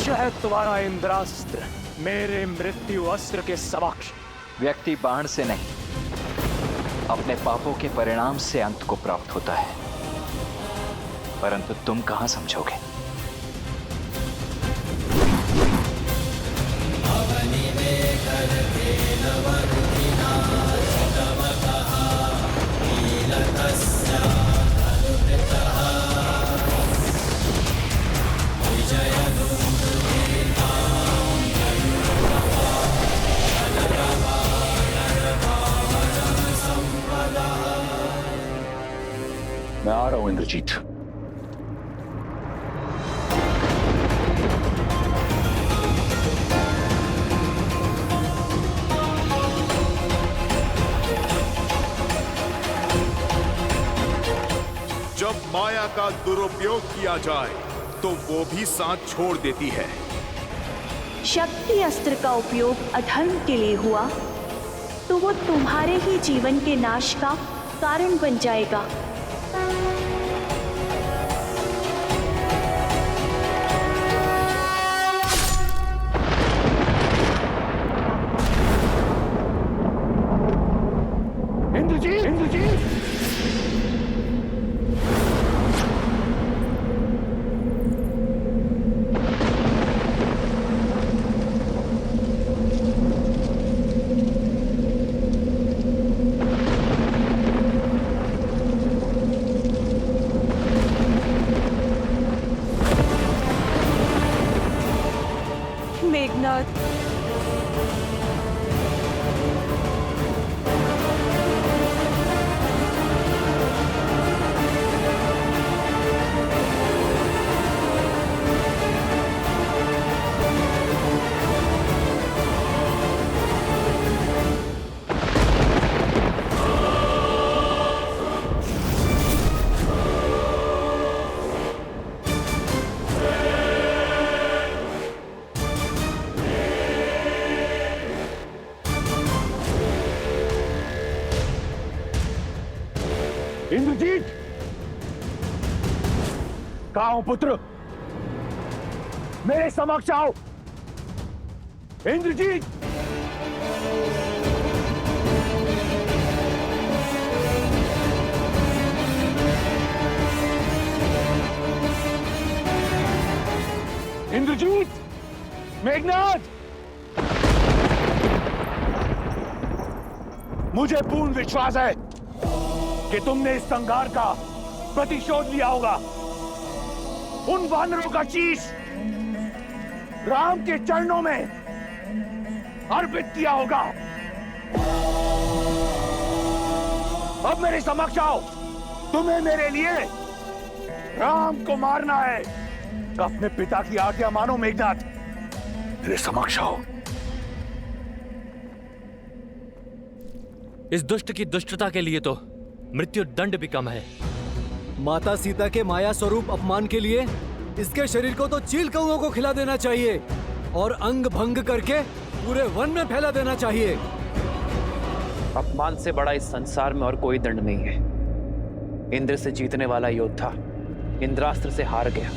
लक्ष्य है तुम्हारा इंद्रास्त्र मेरे मृत्यु अस्त्र के समक्ष। व्यक्ति बाण से नहीं, अपने पापों के परिणाम से अंत को प्राप्त होता है, परंतु तुम कहां समझोगे? मैं आ रहा हूं इंद्रजीत। जब माया का दुरुपयोग किया जाए तो वो भी साथ छोड़ देती है। शक्ति अस्त्र का उपयोग अधर्म के लिए हुआ तो वो तुम्हारे ही जीवन के नाश का कारण बन जाएगा। इंद्रजीत, इंद्रजीत! मेघनाद, इंद्रजीत! कहाँ हो पुत्र? मेरे समक्ष आओ। इंद्रजीत! इंद्रजीत! मेघनाद! मुझे पूर्ण विश्वास है कि तुमने इस संघार का प्रतिशोध लिया होगा। उन वानरों का शीश राम के चरणों में अर्पित किया होगा। अब मेरे समक्ष आओ। तुम्हें मेरे लिए राम को मारना है। अपने पिता की आज्ञा मानो मेघनाद। मेरे समक्ष आओ। इस दुष्ट की दुष्टता के लिए तो मृत्यु दंड भी कम है। माता सीता के माया स्वरूप अपमान के लिए इसके शरीर को तो चील कौओं को खिला देना चाहिए और अंग भंग करके पूरे वन में फैला देना चाहिए। अपमान से बड़ा इस संसार में और कोई दंड नहीं है। इंद्र से जीतने वाला योद्धा इंद्रास्त्र से हार गया।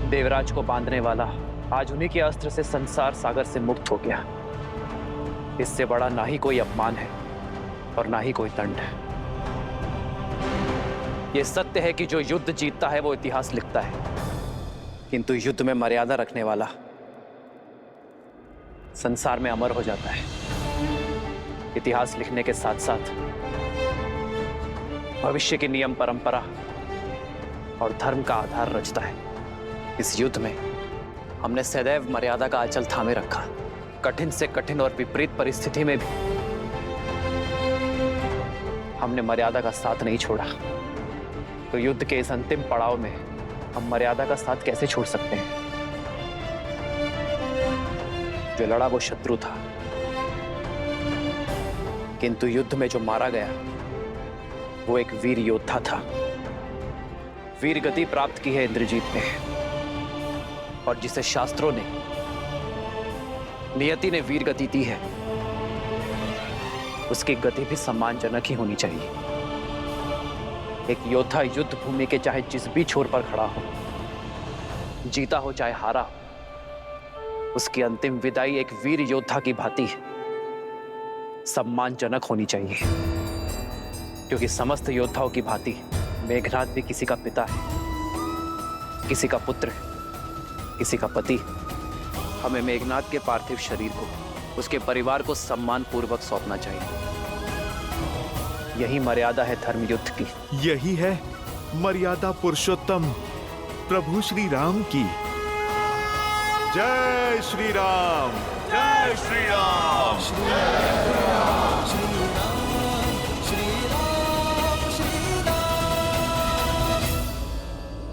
देवराज को बांधने वाला आज उन्हीं के अस्त्र से संसार सागर से मुक्त हो गया। इससे बड़ा ना ही कोई अपमान है और ना ही कोई दंड है। यह सत्य है कि जो युद्ध जीतता है वो इतिहास लिखता है, किंतु युद्ध में मर्यादा रखने वाला संसार में अमर हो जाता है। इतिहास लिखने के साथ साथ भविष्य की नियम परंपरा और धर्म का आधार रचता है। इस युद्ध में हमने सदैव मर्यादा का आंचल थामे रखा। कठिन से कठिन और विपरीत परिस्थिति में भी हमने मर्यादा का साथ नहीं छोड़ा। तो युद्ध के इस अंतिम पड़ाव में हम मर्यादा का साथ कैसे छोड़ सकते हैं? जो लड़ा वो शत्रु था, किंतु युद्ध में जो मारा गया वो एक वीर योद्धा था। वीर गति प्राप्त की है इंद्रजीत ने, और जिसे शास्त्रों ने, नियति ने वीर गति दी है, उसकी गति भी सम्मानजनक ही होनी चाहिए। एक योद्धा युद्ध भूमि के चाहे जिस भी छोर पर खड़ा हो, जीता हो चाहे हारा हो, उसकी अंतिम विदाई एक वीर योद्धा की भांति सम्मानजनक होनी चाहिए, क्योंकि समस्त योद्धाओं की भांति मेघनाद भी किसी का पिता है, किसी का पुत्र है, किसी का पति। हमें मेघनाद के पार्थिव शरीर को उसके परिवार को सम्मान पूर्वक सौंपना चाहिए। यही मर्यादा है धर्म युद्ध की। यही है मर्यादा पुरुषोत्तम प्रभु श्री राम की। जय श्री राम, जय श्री राम।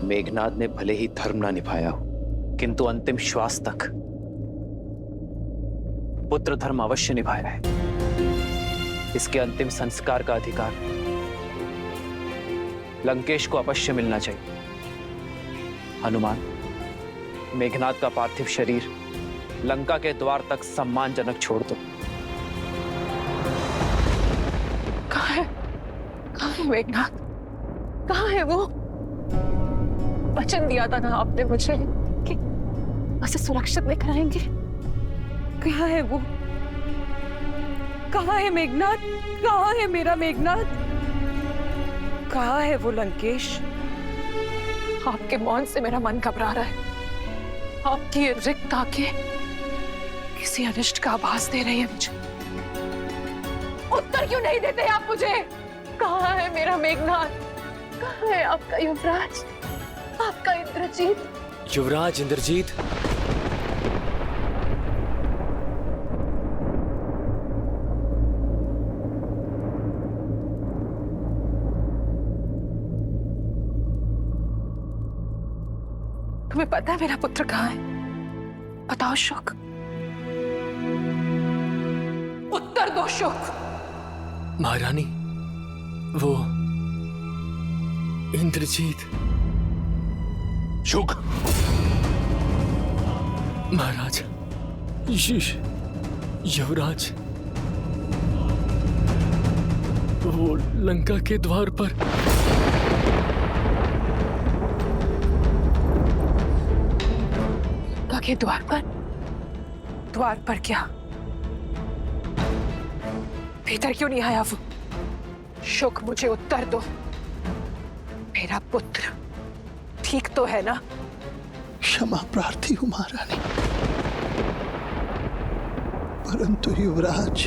मेघनाद ने भले ही धर्म ना निभाया हो, किंतु अंतिम श्वास तक पुत्र धर्म अवश्य निभाया है। इसके अंतिम संस्कार का अधिकार लंकेश को अवश्य मिलना चाहिए। हनुमान, मेघनाद का पार्थिव शरीर लंका के द्वार तक सम्मानजनक छोड़ दो। कहाँ है मेघनाद? कहाँ है वो? वचन दिया था ना आपने मुझे कि उसे सुरक्षित लेकर आएंगे। कहाँ है वो? कहाँ है मेघनाद? कहाँ है मेरा मेघनाद? कहाँ है वो लंकेश? आपके मौन से मेरा मन घबरा रहा है। आपकी ये रिक्त आंखें किसी अनिष्ट का आभास दे रही है मुझे। उत्तर क्यों नहीं देते आप मुझे? कहाँ है मेरा मेघनाद? कहाँ है आपका युवराज, आपका इंद्रजीत? युवराज इंद्रजीत, तुम्हें पता है मेरा पुत्र कहाँ है? बताओ शुक, उत्तर दो शुक। महारानी, वो इंद्रजीत। शुक, महाराज, युवराज, वो लंका के द्वार पर। लंका के द्वार पर? द्वार पर क्या? भीतर क्यों नहीं आया वो? शुक, मुझे उत्तर दो। मेरा पुत्र ठीक तो है ना? क्षमा प्रार्थी हूं महारानी, परंतु युवराज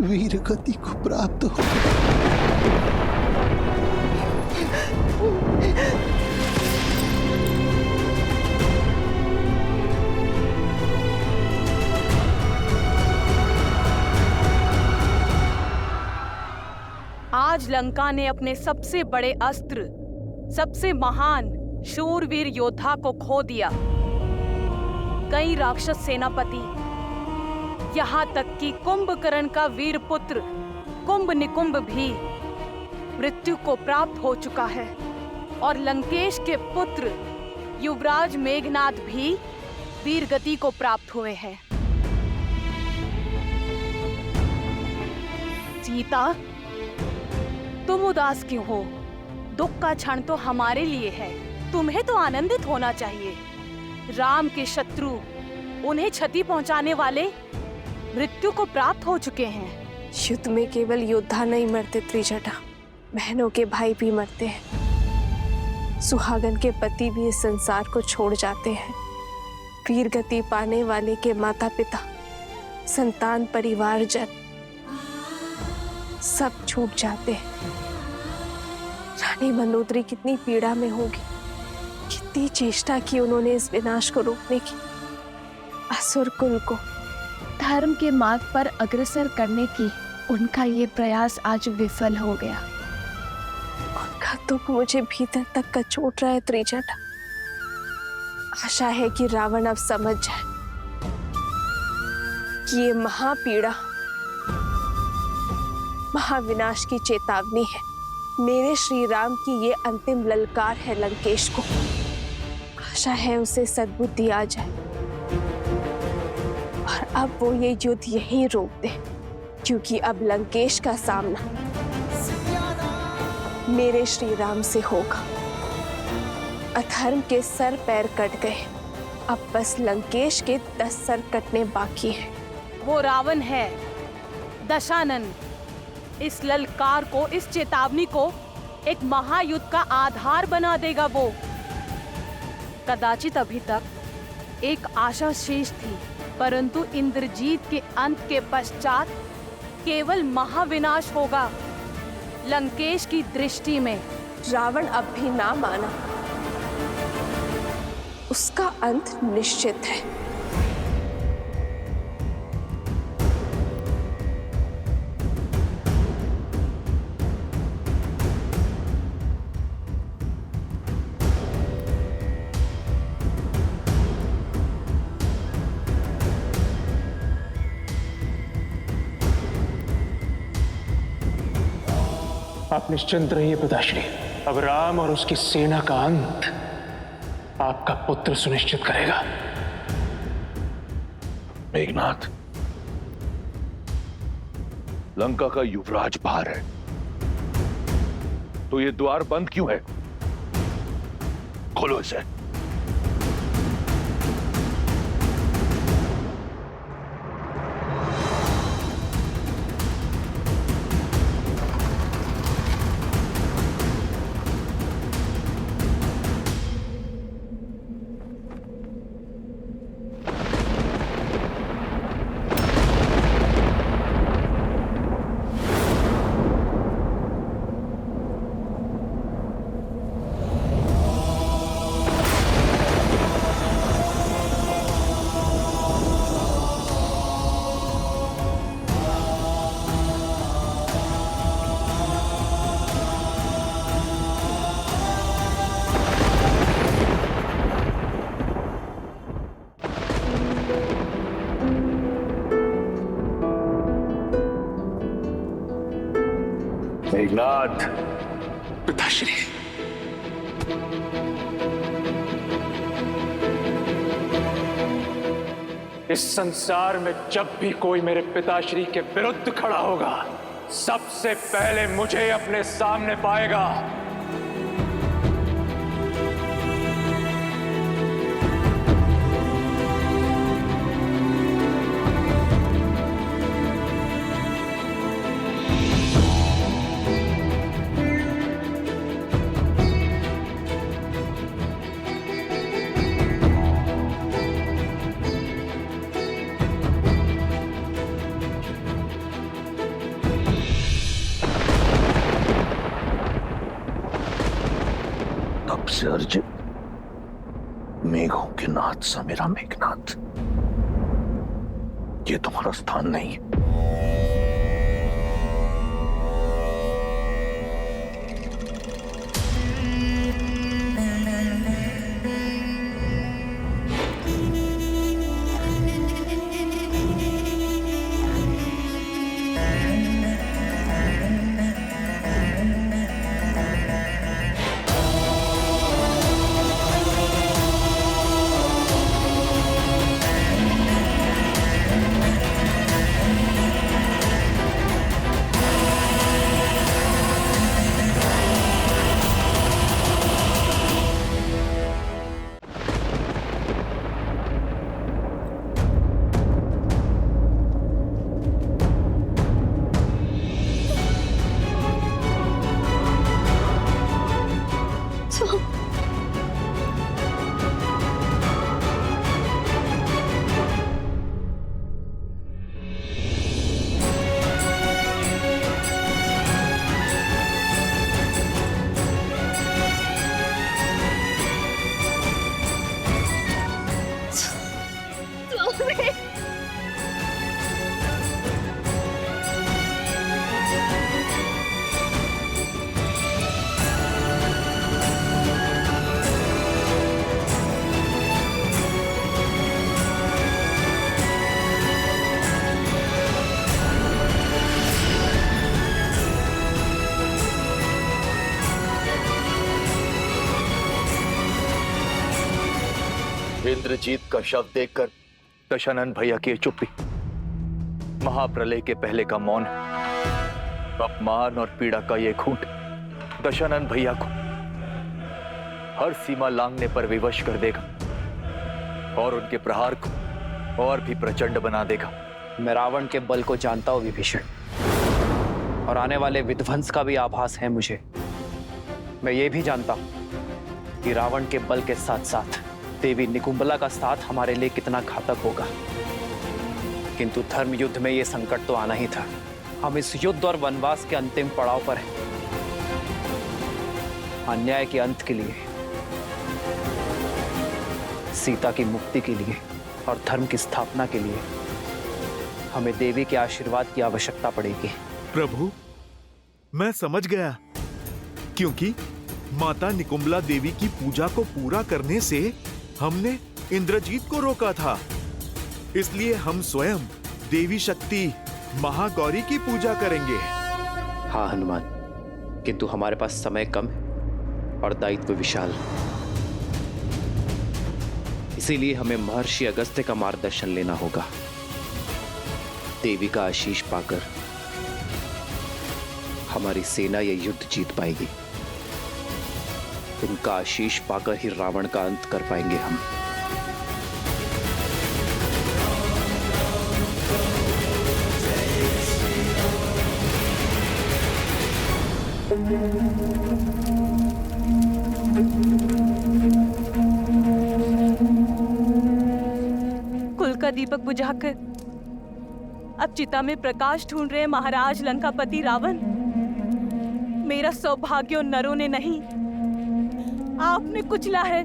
वीर गति को प्राप्त हो। आज लंका ने अपने सबसे बड़े अस्त्र, सबसे महान शूरवीर योद्धा को खो दिया। कई राक्षस सेनापति, यहाँ तक कि कुंभकर्ण का वीर पुत्र कुंभ निकुंभ भी मृत्यु को प्राप्त हो चुका है, और लंकेश के पुत्र युवराज मेघनाद भी वीर गति को प्राप्त हुए हैं। सीता, तुम उदास क्यों हो? दुख का क्षण तो हमारे लिए है, तुम्हें तो आनंदित होना चाहिए। राम के शत्रु, उन्हें क्षति पहुंचाने वाले मृत्यु को प्राप्त हो चुके हैं। युद्ध में केवल योद्धा नहीं मरते त्रिजटा, बहनों के भाई भी मरते हैं। सुहागन के पति भी इस संसार को छोड़ जाते हैं। वीर गति पाने वाले के माता पिता, संतान, परिवार जन सब छूट जाते हैं। रानी मंदोदरी कितनी पीड़ा में होगी, कितनी चेष्टा की उन्होंने इस विनाश को रोकने की। असुर कुल को धर्म के मार्ग पर अग्रसर करने की उनका ये प्रयास आज विफल हो गया। उनका दुख मुझे भीतर तक कचोट रहा है त्रिजटा। आशा है कि रावण अब समझ जाए कि ये महापीड़ा महाविनाश की चेतावनी है। मेरे श्री राम की ये अंतिम ललकार है लंकेश को। आशा है उसे सद्बुद्धि आ जाए और अब वो ये युद्ध यहीं रोक दे, क्योंकि अब लंकेश का सामना मेरे श्री राम से होगा। अधर्म के सर पैर कट गए, अब बस लंकेश के 10 सर कटने बाकी हैं। वो रावण है, दशानन। इस ललकार को, इस चेतावनी को एक महायुद्ध का आधार बना देगा वो। कदाचित अभी तक एक आशा शेष थी, परंतु इंद्रजीत के अंत के पश्चात केवल महाविनाश होगा। लंकेश की दृष्टि में रावण अब भी ना माना, उसका अंत निश्चित है। आप निश्चिंत रहिए पिताश्री, अब राम और उसकी सेना का अंत आपका पुत्र सुनिश्चित करेगा। मेघनाथ, लंका का युवराज बाहर है, तो ये द्वार बंद क्यों है? खोलो इसे। मेघनाथ, पिताश्री, इस संसार में जब भी कोई मेरे पिताश्री के विरुद्ध खड़ा होगा, सबसे पहले मुझे अपने सामने पाएगा। से अर्जित, मेघों के नाथ सा मेरा मेघनाथ, ये तुम्हारा स्थान नहीं है। इंद्रजीत का शव देखकर दशानन भैया की चुप्पी, महाप्रलय के पहले का मौन, अपमान और पीड़ा का ये घूंट दशानन भैया को हर सीमा लांघने पर विवश कर देगा और उनके प्रहार को और भी प्रचंड बना देगा। मैं रावण के बल को जानता हूं विभीषण, और आने वाले विध्वंस का भी आभास है मुझे। मैं ये भी जानता हूं कि रावण के बल के साथ साथ देवी निकुंबला का साथ हमारे लिए कितना घातक होगा। किंतु धर्म युद्ध में यह संकट तो आना ही था। हम इस युद्ध और वनवास के अंतिम पड़ाव पर हैं। अन्याय के अंत के लिए, सीता की मुक्ति के लिए और धर्म की स्थापना के लिए हमें देवी के आशीर्वाद की आवश्यकता पड़ेगी। प्रभु, मैं समझ गया, क्योंकि माता निकुंबला देवी की पूजा को पूरा करने से हमने इंद्रजीत को रोका था। इसलिए हम स्वयं देवी शक्ति महागौरी की पूजा करेंगे। हाँ हनुमान, किंतु हमारे पास समय कम है और दायित्व विशाल। इसीलिए हमें महर्षि अगस्त्य का मार्गदर्शन लेना होगा। देवी का आशीष पाकर हमारी सेना ये युद्ध जीत पाएगी। उनका आशीष पाकर ही रावण का अंत कर पाएंगे हम। कुल का दीपक बुझाकर अब चिता में प्रकाश ढूंढ रहे महाराज लंकापति रावण। मेरा सौभाग्य उन नरों ने नहीं, आपने कुचला है,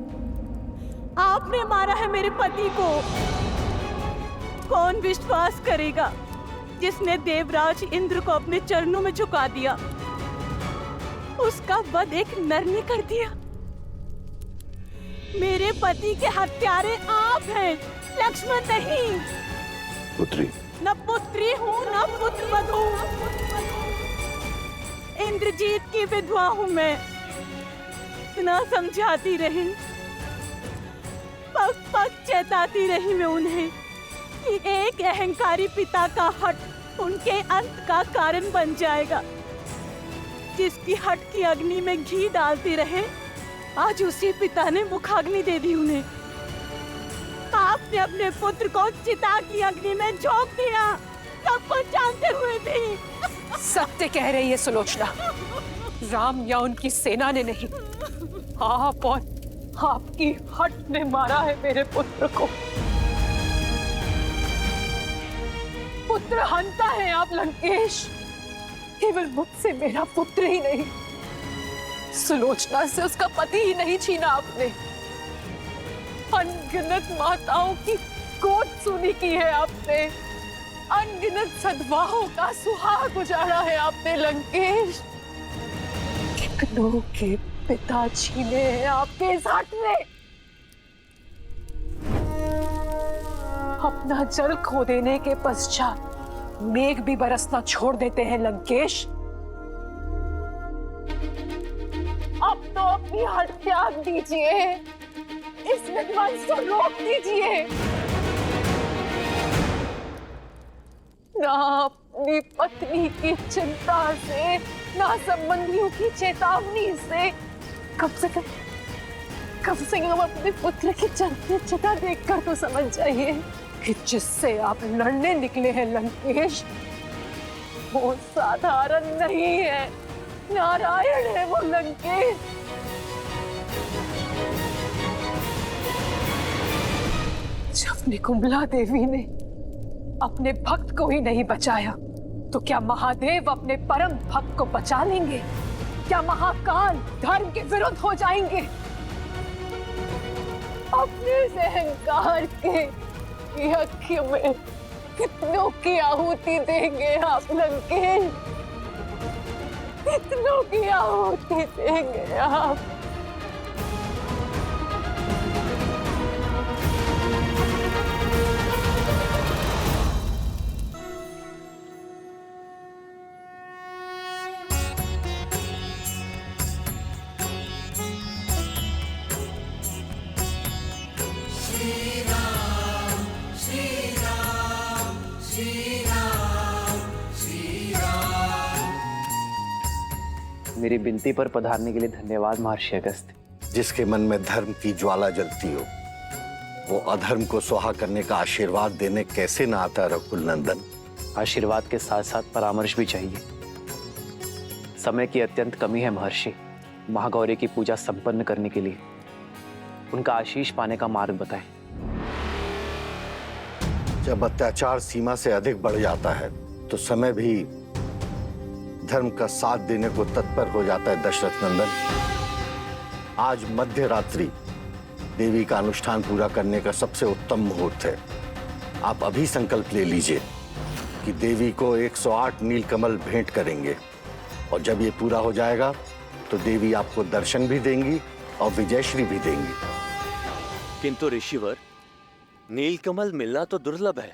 आपने मारा है मेरे पति को। कौन विश्वास करेगा जिसने देवराज इंद्र को अपने चरणों में झुका दिया? उसका वध एक नर ने कर दिया। मेरे पति के हत्यारे आप हैं, लक्ष्मण नहीं। पुत्री, न पुत्री हूँ न पुत्र वधू। इंद्रजीत की विधवा हूँ मैं। इतना समझाती रही, पग पग चेताती रही मैं उन्हें कि एक अहंकारी पिता का हट उनके अंत का कारण बन जाएगा। जिसकी हट की अग्नि में घी डालती रहे, आज उसी पिता ने मुखाग्नि दे दी उन्हें। आपने अपने पुत्र को चिता की अग्नि में झोंक दिया, सब कुछ जानते हुए भी। सत्य कह रही है सुलोचना, राम या उनकी सेना ने नहीं, आप और आपकी हट ने मारा है मेरे पुत्र को। पुत्र हंता है आप लंकेश। केवल मुझसे मेरा पुत्र ही नहीं, सुलोचना से उसका पति ही नहीं छीना आपने। अनगिनत माताओं की गोद सूनी की है आपने। अनगिनत सद्भावों का सुहाग उजाड़ा है आपने लंकेश। कितनों के पिता छीने हैं आपके इस हट ने। अपना जल खो देने के पश्चात मेघ भी बरसना छोड़ देते हैं लंकेश। अब तो अपनी हट त्याग दीजिए, इस विध्वंस को रोक दीजिए। ना अपनी पत्नी की चिंता से, ना संबंधियों की चेतावनी से, कम से कम अपने पुत्र की चलती चिता देखकर तो समझ जाइए कि जिससे आप लड़ने निकले हैं लंकेश, वो साधारण नहीं है, नारायण है वो लंकेश। जब निकुंबला देवी ने अपने भक्त को ही नहीं बचाया, तो क्या महादेव अपने परम भक्त को बचा लेंगे? क्या महाकाल धर्म के विरुद्ध हो जाएंगे? अपने से अहंकार के यज्ञ में कितनों की आहुति देंगे आप लंकेश? कितनों की आहुति देंगे आप? मेरी विनती पर पधारने के लिए धन्यवाद महर्षि अगस्त्य। जिसके मन में धर्म की ज्वाला जलती हो, वो अधर्म को स्वाहा करने का आशीर्वाद देने कैसे ना आता रकुल नंदन? आशीर्वाद के साथ साथ परामर्श भी चाहिए। समय की अत्यंत कमी है महर्षि। महागौरी की पूजा संपन्न करने के लिए उनका आशीष पाने का मार्ग बताएं। जब अत्याचार सीमा से अधिक बढ़ जाता है तो समय भी धर्म का साथ देने को तत्पर हो जाता है दशरथ नंदन। आज मध्य रात्रि देवी का अनुष्ठान पूरा करने का सबसे उत्तम मुहूर्त है। आप अभी संकल्प ले लीजिए कि देवी को 108 नीलकमल भेंट करेंगे, और जब ये पूरा हो जाएगा तो देवी आपको दर्शन भी देंगी और विजयश्री भी देंगी। किंतु ऋषिवर, नीलकमल मिलना तो दुर्लभ है।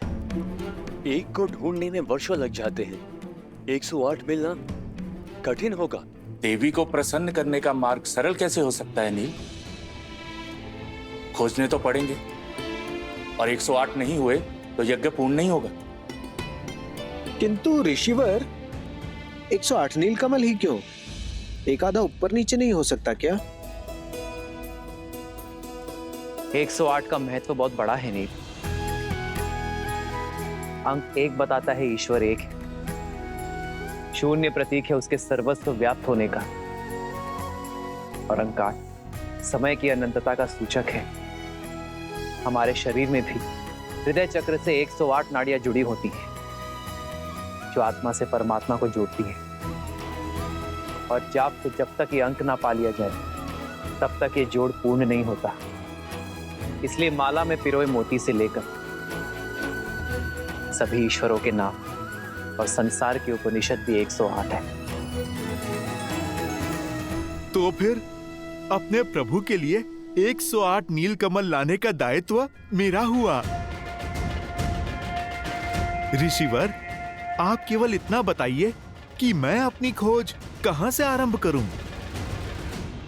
एक को ढूंढने में वर्षों लग जाते हैं। 108 मिलना कठिन होगा। देवी को प्रसन्न करने का मार्ग सरल कैसे हो सकता है नील? खोजने तो पड़ेंगे, और 108 नहीं हुए तो यज्ञ पूर्ण नहीं होगा। किंतु ऋषिवर, 108 नीलकमल ही क्यों? एक आधा ऊपर नीचे नहीं हो सकता क्या? 108 का महत्व बहुत बड़ा है नील। अंक 1 बताता है ईश्वर एक है। शून्य प्रतीक है उसके सर्वस्व व्याप्त होने का, और अंक 8 समय की अनंतता का सूचक है। हमारे शरीर में भी हृदय चक्र से 108 नाड़ियां जुड़ी होती हैं, जो आत्मा से परमात्मा को जोड़ती है। और जब तक ये अंक ना पा लिया जाए, तब तक ये जोड़ पूर्ण नहीं होता। इसलिए माला में पिरोए मोती से लेकर सभी ईश्वरों के नाम और संसार के उपनिषद भी 108 है। तो फिर अपने प्रभु के लिए 108 नीलकमल लाने का दायित्व मेरा हुआ। ऋषिवर, आप केवल इतना बताइए कि मैं अपनी खोज कहां से आरंभ करूं?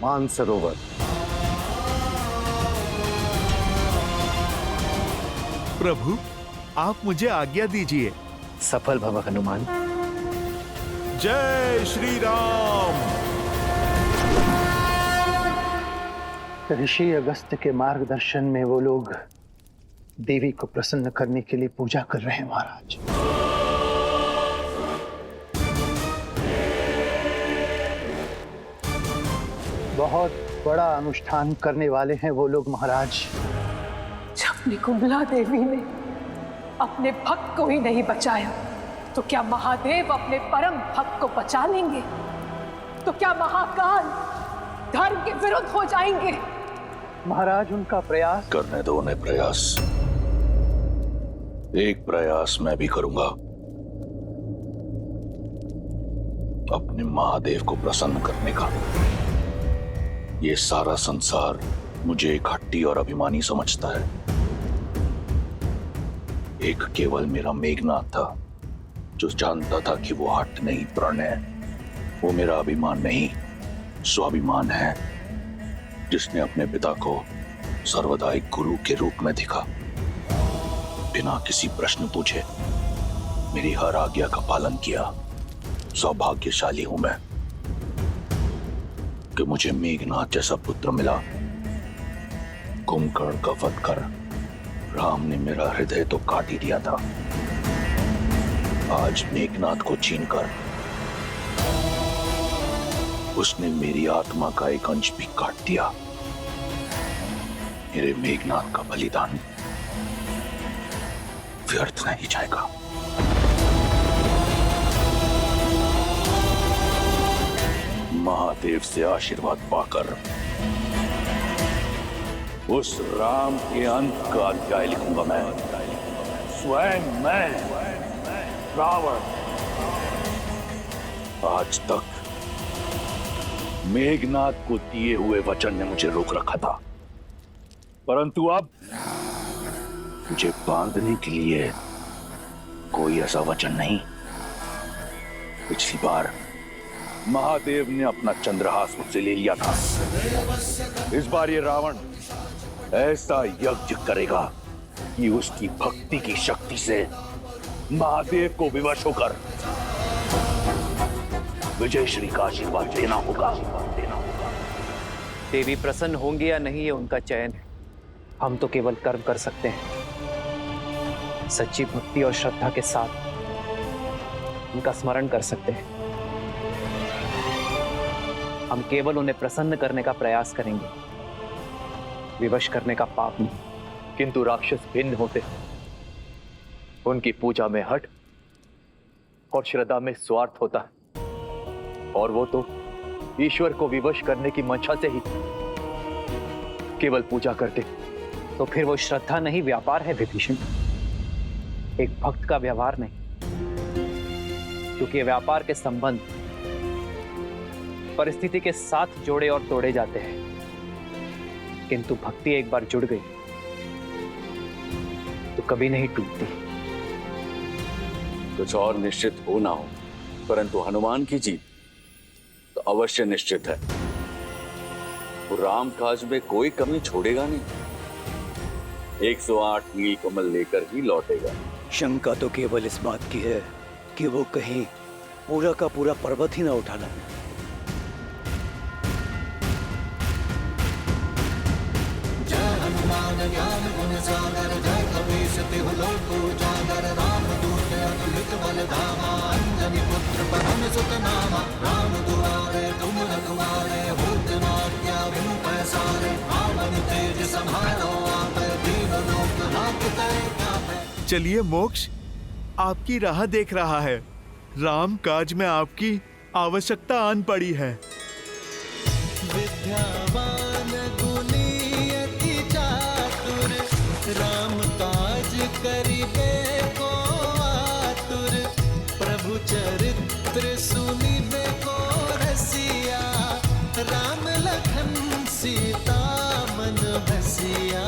मानसरोवर। प्रभु, आप मुझे आज्ञा दीजिए। सफल भव हनुमान। जय श्री राम। ऋषि अगस्त्य के मार्गदर्शन में वो लोग देवी को प्रसन्न करने के लिए पूजा कर रहे हैं महाराज। बहुत बड़ा अनुष्ठान करने वाले हैं वो लोग महाराज। जब निकुंभला देवी ने अपने भक्त को ही नहीं बचाया, तो क्या महादेव अपने परम भक्त को बचा लेंगे? तो क्या महाकाल धर्म के विरुद्ध हो जाएंगे? महाराज, उनका प्रयास करने दो उन्हें। प्रयास, एक प्रयास मैं भी करूंगा, अपने महादेव को प्रसन्न करने का। ये सारा संसार मुझे एक हट्टी और अभिमानी समझता है। एक केवल मेरा मेघनाथ था जो जानता था कि वो हट नहीं, प्रण है। वो मेरा अभिमान नहीं, स्वाभिमान है, जिसने अपने पिता को सर्वदा एक गुरु के रूप में देखा। बिना किसी प्रश्न पूछे मेरी हर आज्ञा का पालन किया। सौभाग्यशाली हूं मैं कि मुझे मेघनाथ जैसा पुत्र मिला। कुंभकर्ण का वध कर राम ने मेरा हृदय तो काट ही दिया था। आज मेघनाथ को छीनकर उसने मेरी आत्मा का एक अंश भी काट दिया। मेरे मेघनाथ का बलिदान व्यर्थ नहीं जाएगा। महादेव से आशीर्वाद पाकर उस राम के अंत का अध्याय लिखूंगा मैं। स्वयं मैं, रावण। आज तक मेघनाथ को दिए हुए वचन ने मुझे रोक रखा था, परंतु अब मुझे बांधने के लिए कोई ऐसा वचन नहीं। पिछली बार महादेव ने अपना चंद्रहास मुझसे ले लिया था। इस बार ये रावण ऐसा यज्ञ करेगा कि उसकी भक्ति की शक्ति से महादेव को विवश होकर विजय श्री का आशीर्वाद देना होगा। देवी प्रसन्न होंगी या नहीं ये उनका चयन है। हम तो केवल कर्म कर सकते हैं, सच्ची भक्ति और श्रद्धा के साथ उनका स्मरण कर सकते हैं। हम केवल उन्हें प्रसन्न करने का प्रयास करेंगे, विवश करने का पाप नहीं। किंतु राक्षस भिन्न होते हैं, उनकी पूजा में हट और श्रद्धा में स्वार्थ होता है, और वो तो ईश्वर को विवश करने की मंशा से ही केवल पूजा करते। तो फिर वो श्रद्धा नहीं, व्यापार है विभीषण, एक भक्त का व्यवहार नहीं। क्योंकि व्यापार के संबंध परिस्थिति के साथ जोड़े और तोड़े जाते हैं, किंतु भक्ति एक बार जुड़ गई तो कभी नहीं टूटती। कुछ और निश्चित हो ना हो, परंतु हनुमान की जीत तो अवश्य निश्चित है। वो राम काज में कोई कमी छोड़ेगा नहीं, 108 नीलकमल लेकर ही लौटेगा। शंका तो केवल इस बात की है कि वो कहीं पूरा का पूरा पर्वत ही ना उठा लाए। ज्ञान गुण सागर जय कपीस तिहु लोक उजागर रामदूत अतुलित बल धामा अंजनी पुत्र पवन सुत नामा राम दुआरे तुम रखवारे होत न आज्ञा बिनु पैसारे रावण तेज संहारो आप दीन लोक लांघते कापे। चलिए मोक्ष आपकी राह देख रहा है। राम काज में आपकी आवश्यकता आन पड़ी है। विद्यावान गुणी अति चातुर राम काज करिबे को आतुर प्रभु चरित्र सुनिबे को रसिया राम लखन सीता मन बसिया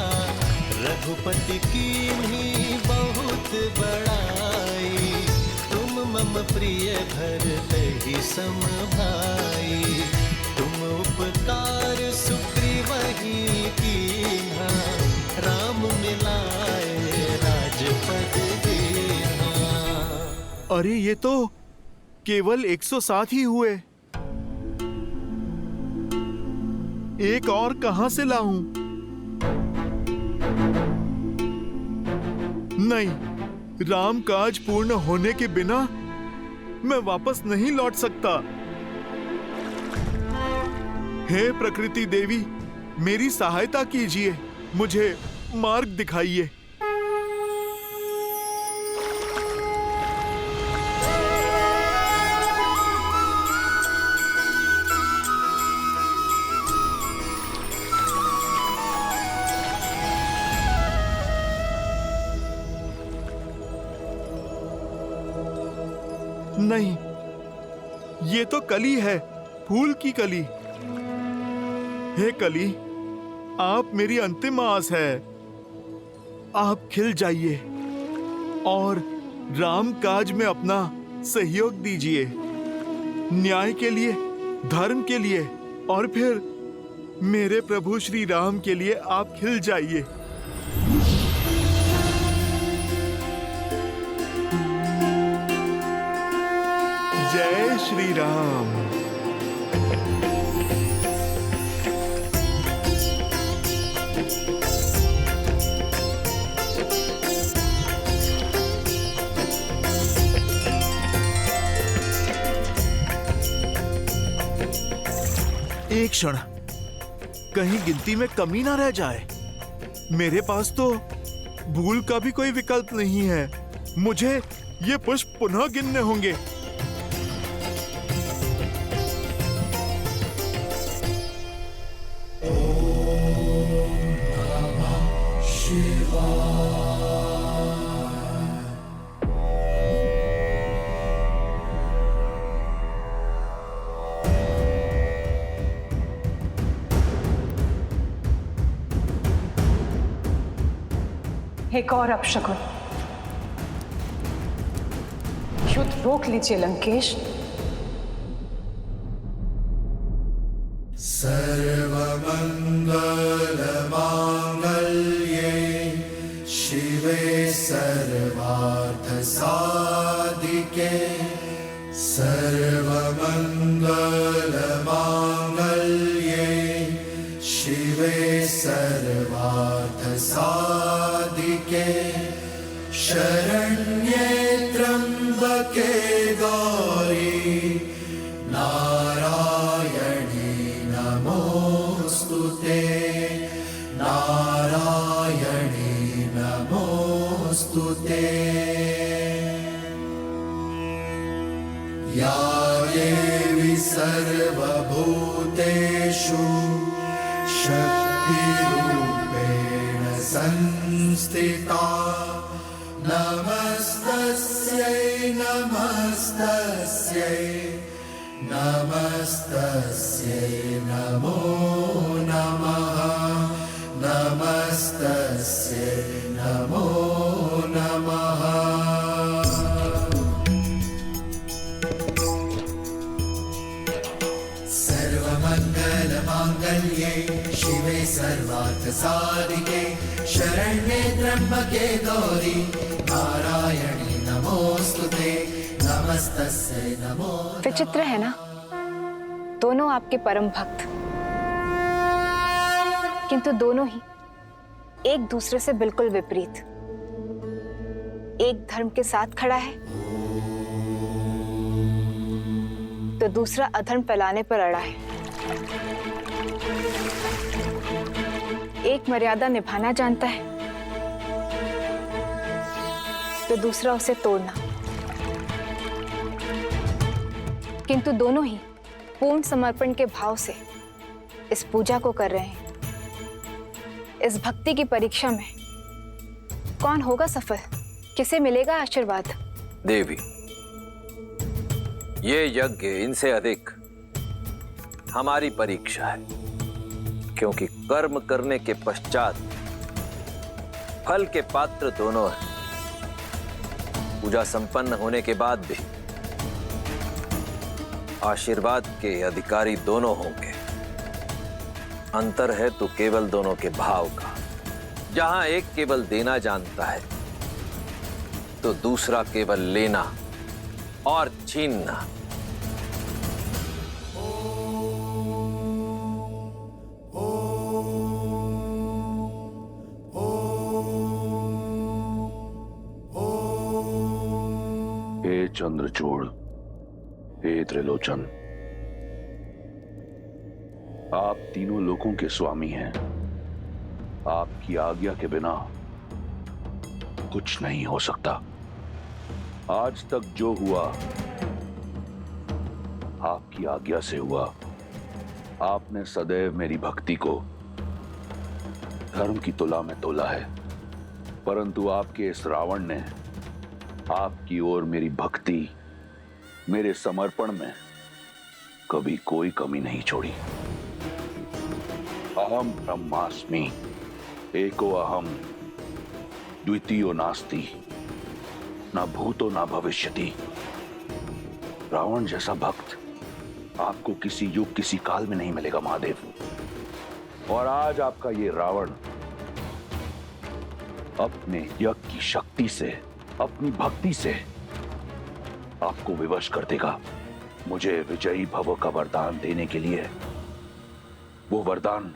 रघुपति कीन्ही बहुत बड़ाई तुम मम प्रिय भरतहि सम भाई तुम उपकार सुग्रीवहि कीन्हा राम मिलाए राजपद दीन्हा। अरे ये तो केवल 107 ही हुए, एक और कहां से लाऊं? नहीं, राम काज पूर्ण होने के बिना मैं वापस नहीं लौट सकता। हे प्रकृति देवी, मेरी सहायता कीजिए, मुझे मार्ग दिखाइए। नहीं, ये तो कली है, फूल की कली। हे कली, आप मेरी अंतिम आस है। आप खिल जाइए और राम काज में अपना सहयोग दीजिए, न्याय के लिए, धर्म के लिए, और फिर मेरे प्रभु श्री राम के लिए आप खिल जाइए। जय श्री राम। एक क्षण, कहीं गिनती में कमी ना रह जाए। मेरे पास तो भूल का भी कोई विकल्प नहीं है। मुझे ये पुष्प पुनः गिनने होंगे। एक और अपशकुन, युद्ध रोक लीजिए लंकेश। सर्वमंगल मांगल्ये शिवे सर्वार्थ साधिके सर्वमंगल मांगल्ये शरण्ये त्र्यंबके गौरी नारायणी नमोस्तुते नारायणी नमोस्तुते या देवी सर्वभूतेषु शक्तिरूपेण संस्थिता नमस्तस्यै नमस्तस्यै नमस्तस्यै नमो नमः नमस्तस्यै नमो नमः सर्वमङ्गलमाङ्गल्ये शिवे सर्वार्थसाधिके शरण्ये त्र्यंबके गौरी नारायणी नमोस्तुते नमस्तस्यै नमो। विचित्र है ना, दोनों आपके परम भक्त, किंतु दोनों ही एक दूसरे से बिल्कुल विपरीत। एक धर्म के साथ खड़ा है तो दूसरा अधर्म फैलाने पर अड़ा है। एक मर्यादा निभाना जानता है तो दूसरा उसे तोड़ना। किंतु दोनों ही पूर्ण समर्पण के भाव से इस पूजा को कर रहे हैं। इस भक्ति की परीक्षा में कौन होगा सफल, किसे मिलेगा आशीर्वाद? देवी, ये यज्ञ इनसे अधिक हमारी परीक्षा है, क्योंकि कर्म करने के पश्चात फल के पात्र दोनों हैं। पूजा संपन्न होने के बाद भी आशीर्वाद के अधिकारी दोनों होंगे। अंतर है तो केवल दोनों के भाव का। जहां एक केवल देना जानता है तो दूसरा केवल लेना और छीनना। हे चंद्रचूड़, हे त्रिलोचन, आप तीनों लोकों के स्वामी हैं। आपकी आज्ञा के बिना कुछ नहीं हो सकता। आज तक जो हुआ आपकी आज्ञा से हुआ। आपने सदैव मेरी भक्ति को धर्म की तुला में तोला है, परंतु आपके इस रावण ने आपकी ओर मेरी भक्ति, मेरे समर्पण में कभी कोई कमी नहीं छोड़ी। अहम ब्रह्मास्मि एको अहम द्वितीयो नास्ति ना भूतो ना भविष्यति। रावण जैसा भक्त आपको किसी युग किसी काल में नहीं मिलेगा महादेव। और आज आपका ये रावण अपने यज्ञ की शक्ति से, अपनी भक्ति से आपको विवश कर देगा। मुझे विजयी भव का वरदान देने के लिए, वो वरदान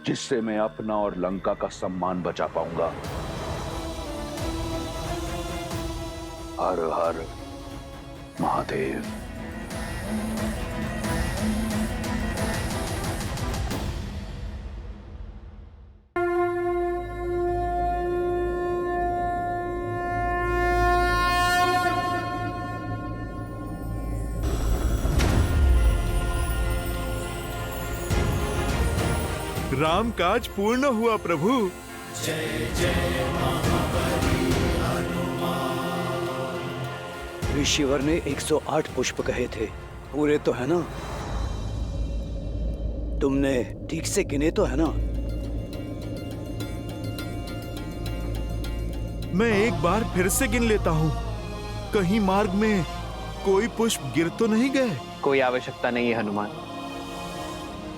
जिससे मैं अपना और लंका का सम्मान बचा पाऊंगा। हर हर महादेव। राम काज पूर्ण हुआ प्रभु। जय जय महाबली हनुमान। ऋषिवर ने 108 पुष्प कहे थे, पूरे तो है ना? तुमने ठीक से गिने तो है ना? मैं एक बार फिर से गिन लेता हूँ। कहीं मार्ग में कोई पुष्प गिर तो नहीं गए? कोई आवश्यकता नहीं है हनुमान,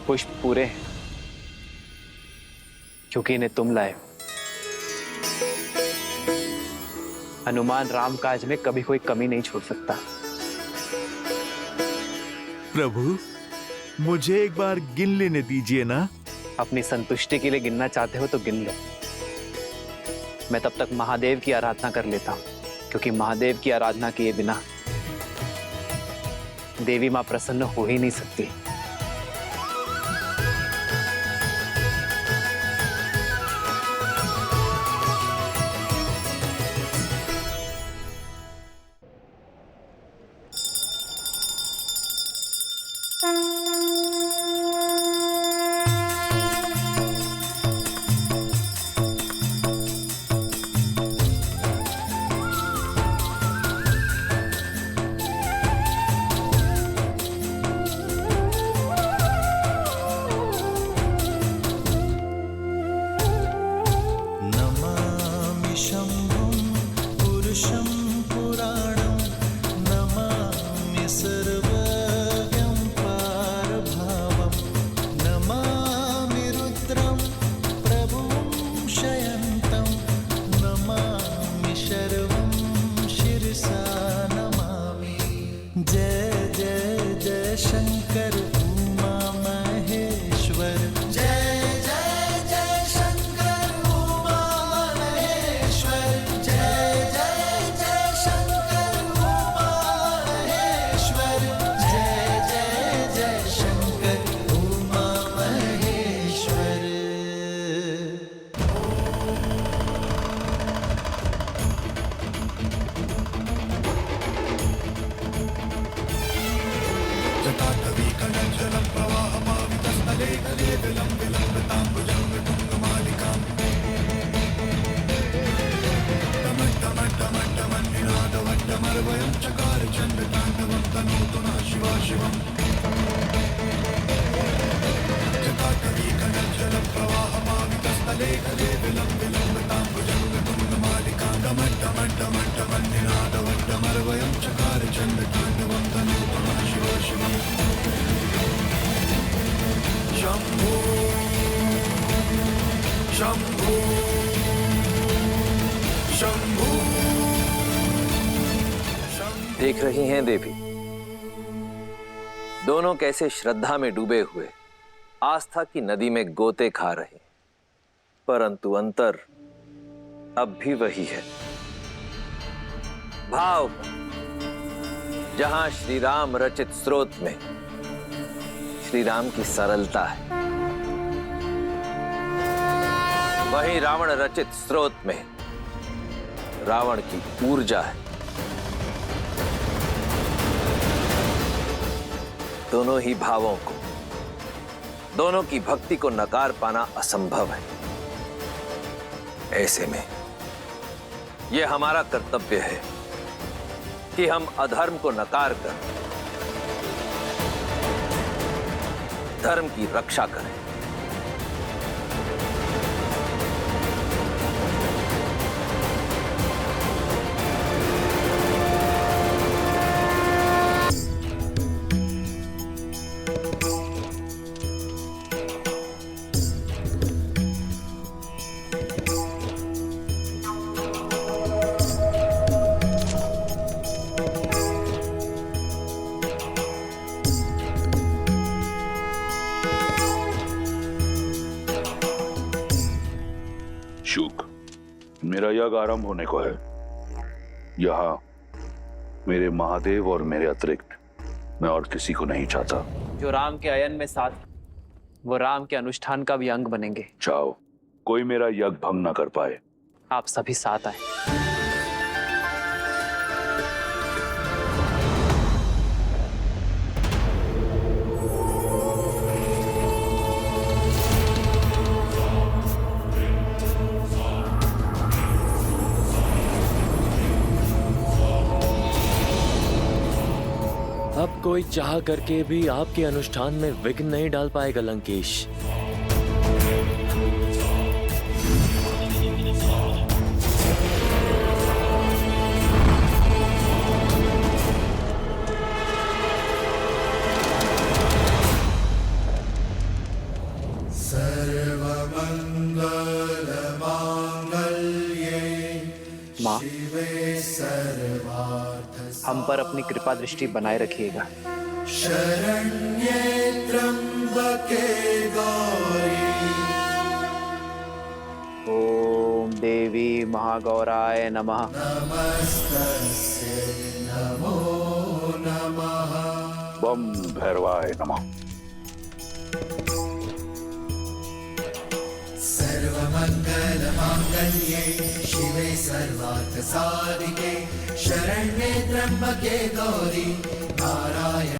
पुष्प पूरे हैं, क्योंकि इन्हें तुम लाए हो। हनुमान राम काज में कभी कोई कमी नहीं छोड़ सकता। प्रभु, मुझे एक बार गिन लेने दीजिए ना। अपनी संतुष्टि के लिए गिनना चाहते हो तो गिन लो। मैं तब तक महादेव की आराधना कर लेता हूँ, क्योंकि महादेव की आराधना किए बिना देवी माँ प्रसन्न हो ही नहीं सकती। नमामि शम्भुं पुरुषं पुराणं नमामि सर्वज्ञं पारभावं नमामि रुद्रं प्रभुं शयन्तं नमामि शर्वं शिरसा नमामि। जय जय जय शंकर उमा महेश्वर, जय जय जय शंकर उमा महेश्वर, जय जय जय शंकर उमा महेश्वर, जय जय जय शंकर उमा महेश्वर। जटाटवी कनंजलं प्रवाहमावितस्थले कले विलं विलम्बिताम्बुजं विटुङ्गमालिकाम् डमड्डमड्डमड्डमन्निनादवड्डमर्वयं चकार चण्डताण्डवं तनोतु नः शिवा शिवम्। जटाटवी कनंजलं प्रवाहमावितस्थले कले विलं विलम्बिताम्बुजं विटुङ्गमालिकाम् डमड्डमड्डमड्डमन्निनादवड्डमर्वयं चकार चण्डताण्डवं तनोतु नः शिवा शिवम्। शंभो शंभो शंभो। देख रही हैं देवी, दोनों कैसे श्रद्धा में डूबे हुए आस्था की नदी में गोते खा रहे हैं, परंतु अंतर अब भी वही है। भाव जहां श्री राम रचित स्रोत में श्री राम की सरलता है, वहीं रावण रचित स्रोत में रावण की ऊर्जा है। दोनों ही भावों को, दोनों की भक्ति को नकार पाना असंभव है। ऐसे में यह हमारा कर्तव्य है कि हम अधर्म को नकार कर धर्म की रक्षा करें। शुक, मेरा यज्ञ आरंभ होने को है। यहाँ मेरे महादेव और मेरे अतिरिक्त मैं और किसी को नहीं चाहता। जो राम के अयन में साथ, वो राम के अनुष्ठान का भी अंग बनेंगे। चाहो कोई मेरा यज्ञ भंग न कर पाए। आप सभी साथ आए। अब कोई चाह करके भी आपके अनुष्ठान में विघ्न नहीं डाल पाएगा लंकेश। माँ, हम पर अपनी कृपा दृष्टि बनाए रखिएगा। शरण्ये त्र्यंबके गौरी ओम देवी देवी महागौराय नमः। नमस्तस्यै नमो नमः। बम भैरवाय नमः। सर्वमङ्गलमाङ्गल्ये शिवे सर्वार्थसाधिके शरण्ये त्र्यम्बके गौरी नारायण